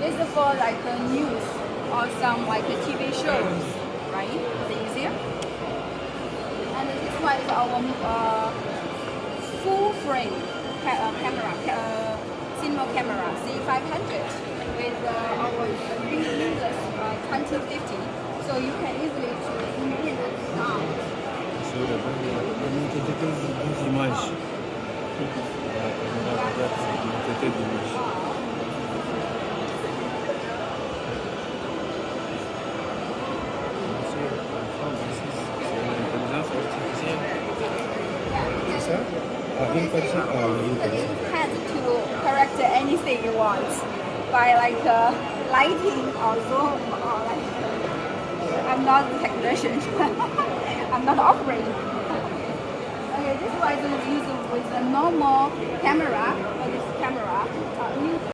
This is for like the news or some like the TV shows, right? It's easier. And this one is our full frame camera, cinema camera C500 with our reusers 2050. So you can easily choose medium and down. Şöyle ben TTT imaj. TTT imaj. And you can to correct anything you want by like lighting or zoom or like. I'm not a technician. I'm not operator. Okay, this one is used with a normal camera, or this camera.